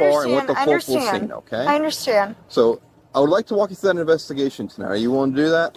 far and what the folks will see, okay? I understand. So I would like to walk you through that investigation tonight. Are you willing to do that?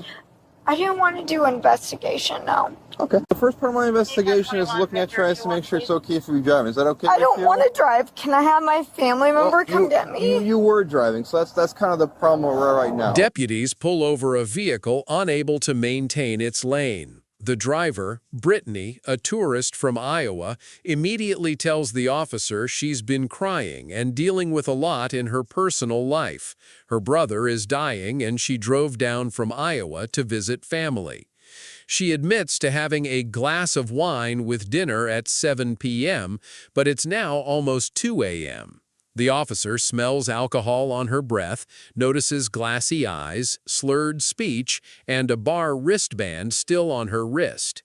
I didn't want to do an investigation, no. Okay. The first part of my investigation is looking at your eyes to make sure it's okay for you driving. Is that okay with you? I don't want to drive. Can I have my family member come get me? You were driving, so that's kind of the problem we're right now. Deputies pull over a vehicle unable to maintain its lane. The driver, Brittany, a tourist from Iowa, immediately tells the officer she's been crying and dealing with a lot in her personal life. Her brother is dying and she drove down from Iowa to visit family. She admits to having a glass of wine with dinner at 7 p.m., but it's now almost 2 a.m. The officer smells alcohol on her breath, notices glassy eyes, slurred speech, and a bar wristband still on her wrist.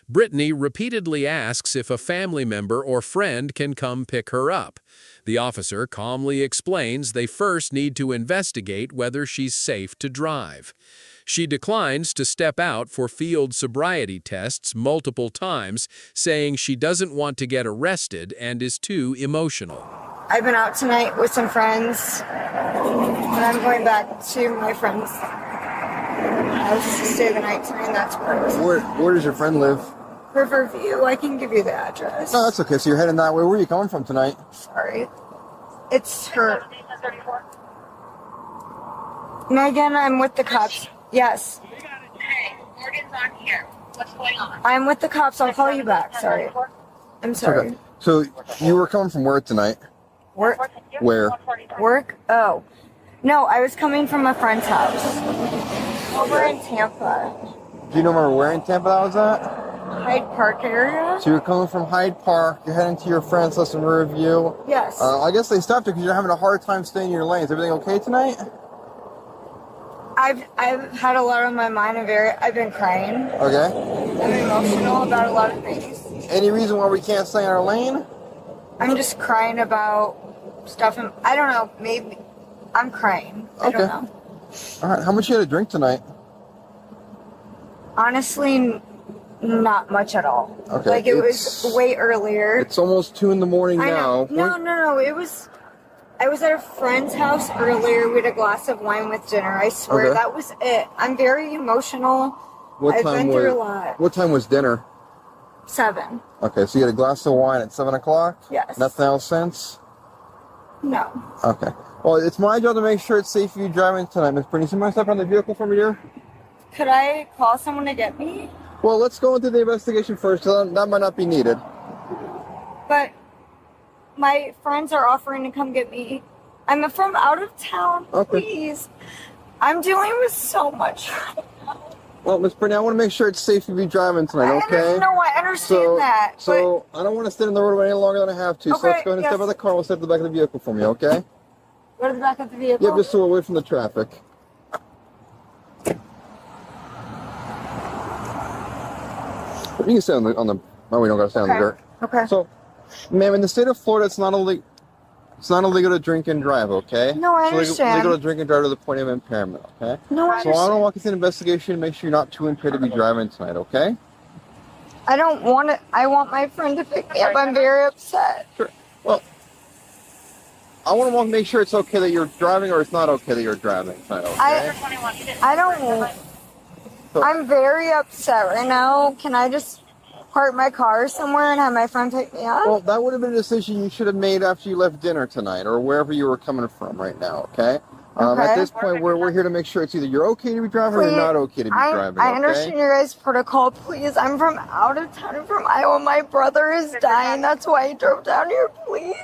Brittany repeatedly asks if a family member or friend can come pick her up. The officer calmly explains they first need to investigate whether she's safe to drive. She declines to step out for field sobriety tests multiple times, saying she doesn't want to get arrested and is too emotional. I've been out tonight with some friends, and I'm going back to my friend's house to stay the night tonight, and that's Where does your friend live? Riverview. I can give you the address. No, that's okay. So you're heading that way. Where are you coming from tonight? Sorry. It's her. Megan, I'm with the cops. Yes. Hey, Morgan's on here. What's going on? I'm with the cops. I'll call you back. Sorry. I'm sorry. Okay. So you were coming from where tonight? Work? Where? Work? Oh. No, I was coming from a friend's house. Over in Tampa. Do you remember where in Tampa that was at? Hyde Park area? So you're coming from Hyde Park, you're heading to your friend's house in Riverview. Yes. I guess they stopped you because you're having a hard time staying in your lane. Is everything okay tonight? I've had a lot on my mind. I've been crying. Okay. I'm emotional about a lot of things. Any reason why we can't stay in our lane? I'm just crying about stuff. I don't know. Maybe I'm crying. I don't know. All right. How much you had to drink tonight? Honestly, not much at all. Okay. Like it was way earlier. It's almost 2 in the morning now. No. I was at a friend's house earlier. We had a glass of wine with dinner. I swear that was it. I'm very emotional. I've been through a lot. What time was dinner? 7. Okay, so you had a glass of wine at 7 o'clock? Yes. Nothing else since? No. Okay. Well, it's my job to make sure it's safe for you driving tonight, Miss Brittany. So you mind stepping on the vehicle for me, dear? Could I call someone to get me? Well, let's go into the investigation first. That might not be needed. But my friends are offering to come get me. I'm from out of town. Okay. Please. I'm dealing with so much right now. Well, Miss Brittany, I want to make sure it's safe for you driving tonight, okay? I understand that. So I don't want to sit in the road any longer than I have to. Okay, So let's go ahead and step out of the car. We'll step to the back of the vehicle for me, okay? Go to the back of the vehicle? Yep, just so we're away from the traffic. You can stay on the. No, we don't got to stay on the dirt. Okay. So, ma'am, in the state of Florida, it's not illegal to drink and drive, okay? No, I understand. understand. It's illegal to drink and drive to the point of impairment, okay? No, I So I want to walk you through an investigation and make sure you're not too impaired to be driving tonight, okay? I don't want it. I want my friend to pick me up. I'm very upset. Sure. Well, I want to make sure it's okay that you're driving or it's not okay that you're driving tonight, okay? I don't. I'm very upset right now. Can I just park my car somewhere and have my friend pick me up? Well, that would have been a decision you should have made after you left dinner tonight or wherever you were coming from right now, okay? At this point, we're here to make sure it's either you're okay to be driving or you're not okay to be driving, I understand your guys' protocol. Please, I'm from out of town. I'm from Iowa. My brother is dying. That's why I drove down here. Please.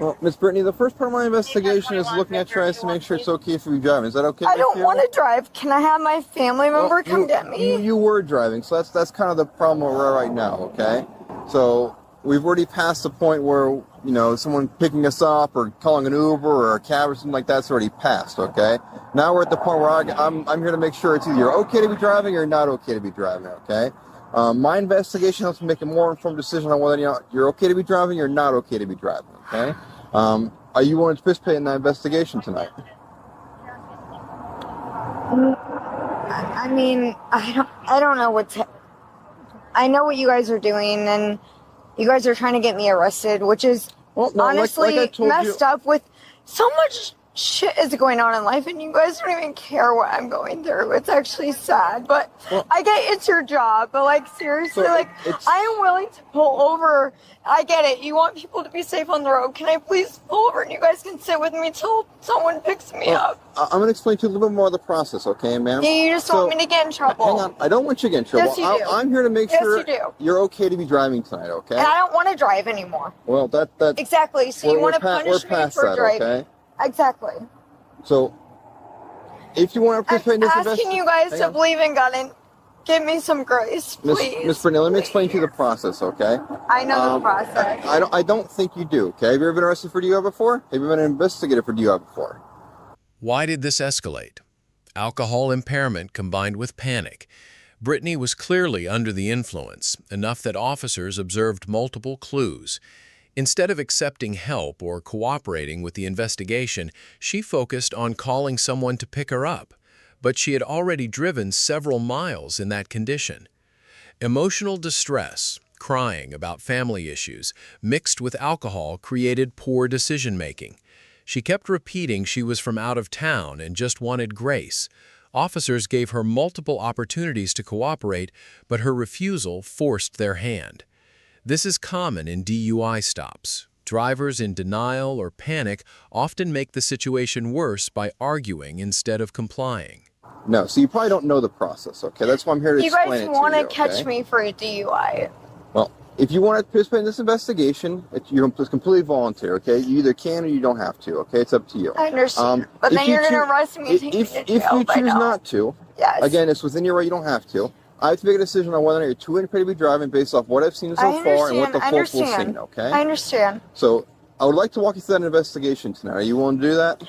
Well, Miss Brittany, the first part of my investigation is looking at your eyes to make sure it's okay for you driving. Is that okay? I don't want to drive. Can I have my family member come get me? You were driving, so that's kind of the problem we're at right now, okay? So we've already passed the point where, someone picking us up or calling an Uber or a cab or something like that's already passed, okay? Now we're at the point where I'm here to make sure it's either you're okay to be driving or you're not okay to be driving, okay? My investigation helps me make a more informed decision on whether you're okay to be driving or not okay to be driving, okay? Are you willing to participate in that investigation tonight? I mean, I don't know I know what you guys are doing, and you guys are trying to get me arrested, which is Well, no, honestly like I told messed you, up with so much shit is going on in life, and you guys don't even care what I'm going through. It's actually sad, but well, I get it's your job, but like seriously, so like it's, I am willing to pull over. I get it. You want people to be safe on the road. Can I please pull over and you guys can sit with me till someone picks me up? I'm going to explain to you a little bit more of the process, okay, ma'am? Yeah, you just want me to get in trouble. Hang on. I don't want you to get in trouble. Yes, you do. I'm here to make Yes, sure you do. you're okay to be driving tonight, okay? And I don't want to drive anymore. Well, that Exactly. So you want to punish me past for that, driving? okay? Exactly. So, if you want to participate in this I'm asking you guys to believe in God and give me some grace, please. Miss Brittany, let me explain to you the process, okay? I know the process. I don't think you do, okay? Have you ever been arrested for DUI before? Have you been investigated for DUI before? Why did this escalate? Alcohol impairment combined with panic. Brittany was clearly under the influence, enough that officers observed multiple clues. Instead of accepting help or cooperating with the investigation, she focused on calling someone to pick her up. But she had already driven several miles in that condition. Emotional distress, crying about family issues, mixed with alcohol created poor decision-making. She kept repeating she was from out of town and just wanted grace. Officers gave her multiple opportunities to cooperate, but her refusal forced their hand. This is common in DUI stops. Drivers in denial or panic often make the situation worse by arguing instead of complying. No, so you probably don't know the process, okay? That's why I'm here to explain it to you. You guys want to catch okay? me for a DUI. Well, if you want to participate in this investigation, it's completely volunteer, okay? You either can or you don't have to, okay? It's up to you. I understand. But then you're going to arrest me and take me to jail. If you choose not to, yes. Again, it's within your right, you don't have to. I have to make a decision on whether or not you're too impaired to be driving based off what I've seen so far and what the folks will see, okay? I understand. So, I would like to walk you through that investigation tonight. Are you willing to do that?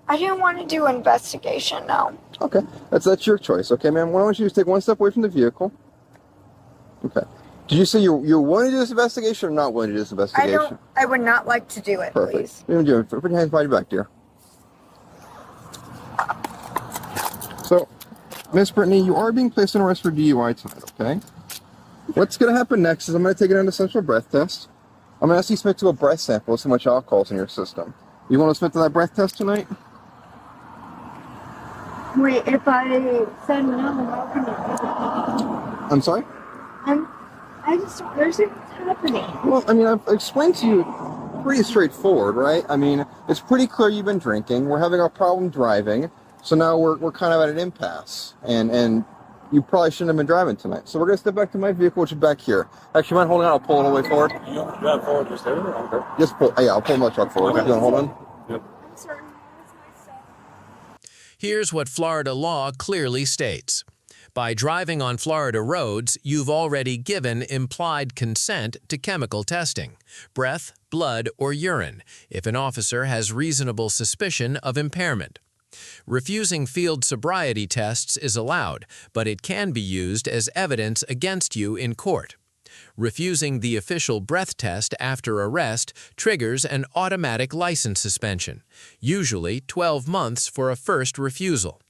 I didn't want to do an investigation, no. Okay, that's your choice, okay, ma'am? Why don't you just take one step away from the vehicle? Okay. Did you say you're willing to do this investigation or not willing to do this investigation? I would not like to do it, Perfect. please. What are you doing? Put your hands behind your back, dear. So, Miss Brittany, you are being placed on arrest for DUI tonight, okay? What's going to happen next is I'm going to take it on a central breath test. I'm going to ask you to submit to a breath sample to see how much alcohol is in your system. You want to submit to that breath test tonight? Wait, if I said no, how can you? I'm sorry? I just don't understand what's happening. Well, I mean, I've explained to you pretty straightforward, right? I mean, it's pretty clear you've been drinking. We're having a problem driving. So now we're kind of at an impasse. And you probably shouldn't have been driving tonight. So we're going to step back to my vehicle, which is back here. Actually, mind holding on? I'll pull it all the way forward. You drive forward just there? Okay. Just pull. Yeah, I'll pull my truck forward. Okay. You want to hold on? Yep. I'm sorry, where's my stuff? Here's what Florida law clearly states. By driving on Florida roads, you've already given implied consent to chemical testing, breath, blood, or urine, if an officer has reasonable suspicion of impairment. Refusing field sobriety tests is allowed, but it can be used as evidence against you in court. Refusing the official breath test after arrest triggers an automatic license suspension, usually 12 months for a first refusal.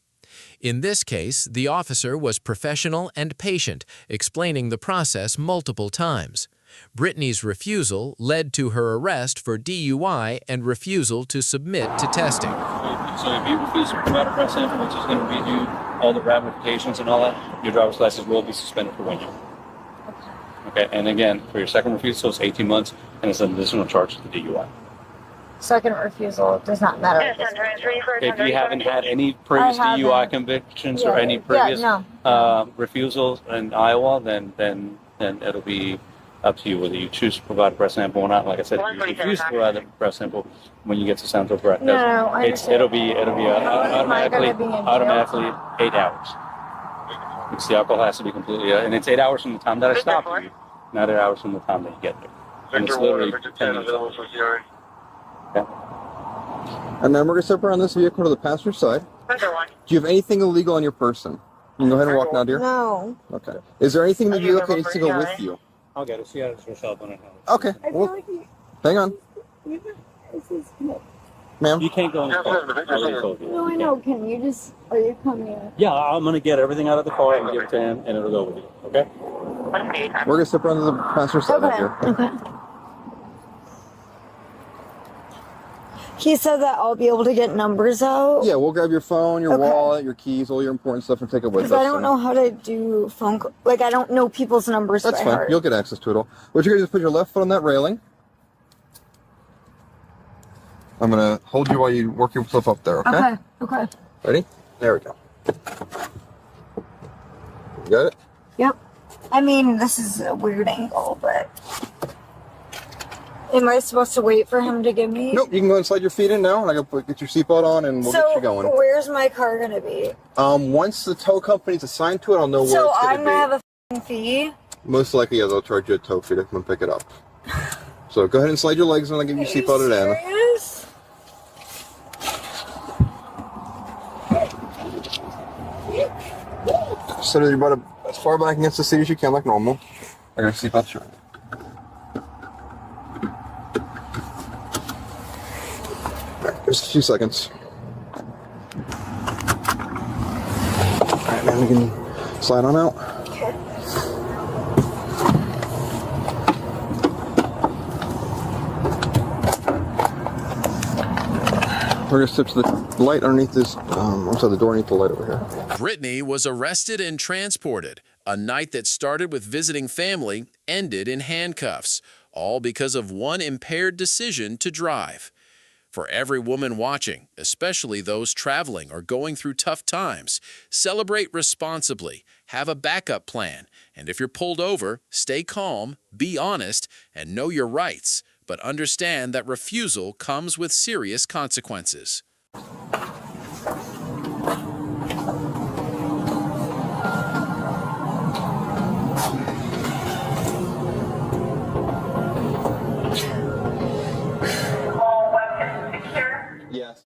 In this case, the officer was professional and patient, explaining the process multiple times. Brittany's refusal led to her arrest for DUI and refusal to submit to testing. So if you refuse to provide a breath sample, which is going to redo all the ramifications and all that, your driver's license will be suspended for 1 year. Okay, and again, for your second refusal, it's 18 months, and it's an additional charge to the DUI. Second refusal does not matter. If you haven't had any previous DUI convictions or any previous refusals in Iowa, then it'll be up to you whether you choose to provide a breath sample or not. Like I said, if you refuse to provide a breath sample when you get to central breath test, it'll be automatically 8 hours. Because the alcohol has to be completely, and it's 8 hours from the time that I stop you, not 8 hours from the time that you get there. And it's literally 10 minutes. Okay. And then we're going to step around this vehicle to the passenger side. Do you have anything illegal on your person? You can go ahead and walk now, dear. No. Okay. Is there anything that you needs to go with you? I'll get it. She has it herself on it. Okay. Well, hang on. Ma'am? You can't go in the car. I already told you. No, I know. Can you just, are you coming? Yeah, I'm going to get everything out of the car and give it to him, and it'll go with you. Okay? We're going to step around to the passenger side, dear. Okay. He said that I'll be able to get numbers out. Yeah, we'll grab your phone, your wallet, your keys, all your important stuff, and take it with us. Because I don't know how to do phone call. Like, I don't know people's numbers That's by fine. heart. You'll get access to it all. What you're going to do is put your left foot on that railing. I'm going to hold you while you work yourself up there, okay? Okay. Ready? There we go. You got it? Yep. I mean, this is a weird angle, but... Am I supposed to wait for him to give me? Nope, you can go and slide your feet in now, and I can get your seatbelt on, and we'll get you going. So, where's my car gonna be? Once the tow company's assigned to it, I'll know where it's So gonna I'm be. gonna have a f***ing fee? Most likely, yeah, they'll charge you a tow fee to come and pick it up. So go ahead and slide your legs, and I'll give you seatbelted in. Serious? Set your butt as far back against the seat as you can, like normal. I got your seatbelt short. Just a few seconds. Alright, now we can slide on out. Okay. We're gonna step to the light underneath this, I'm sorry, the door underneath the light over here. Brittany was arrested and transported. A night that started with visiting family ended in handcuffs, all because of one impaired decision to drive. For every woman watching, especially those traveling or going through tough times, celebrate responsibly, have a backup plan, and if you're pulled over, stay calm, be honest, and know your rights, but understand that refusal comes with serious consequences. All weapons secure. Yes.